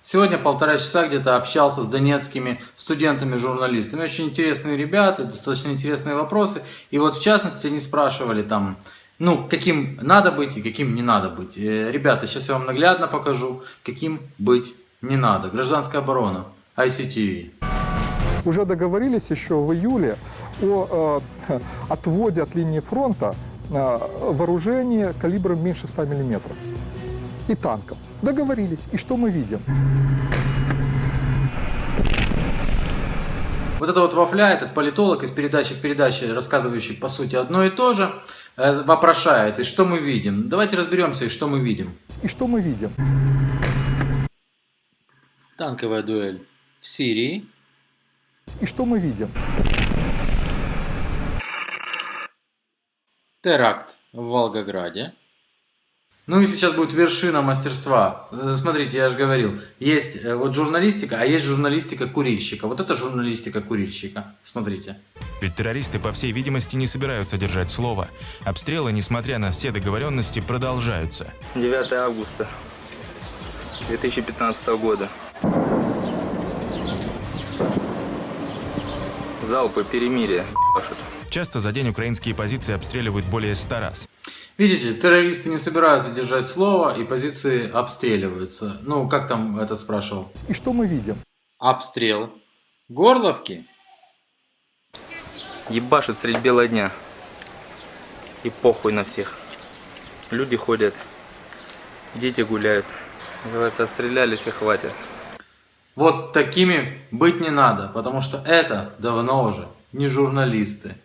Сегодня 1,5 часа где-то общался с донецкими студентами-журналистами. Очень интересные ребята, достаточно интересные вопросы. И вот в частности они спрашивали там, каким надо быть и каким не надо быть. Ребята, сейчас я вам наглядно покажу, каким быть не надо. Гражданская оборона, ICTV. Уже договорились еще в июле о отводе от линии фронта вооружения калибром меньше 100 мм и танков. Договорились. И что мы видим? Вот это вот вафля, этот политолог из передачи в передаче, рассказывающий по сути одно и то же, вопрошает, и что мы видим. Давайте разберемся, и что мы видим. И что мы видим? Танковая дуэль в Сирии. И что мы видим? Теракт в Волгограде. Ну и сейчас будет вершина мастерства. Смотрите, я же говорил, есть вот журналистика, а есть журналистика курильщика. Вот это журналистика курильщика. Смотрите. Ведь террористы, по всей видимости, не собираются держать слово. Обстрелы, несмотря на все договоренности, продолжаются. 9 августа 2015 года. Залпы, перемирие. Часто за день украинские позиции обстреливают более 100 раз. Видите, террористы не собираются держать слово, и позиции обстреливаются. Ну, как там этот спрашивал? И что мы видим? Обстрел Горловки. Ебашит средь бела дня. И похуй на всех. Люди ходят, дети гуляют. Называется, отстрелялись и хватит. Вот такими быть не надо, потому что это давно уже не журналисты.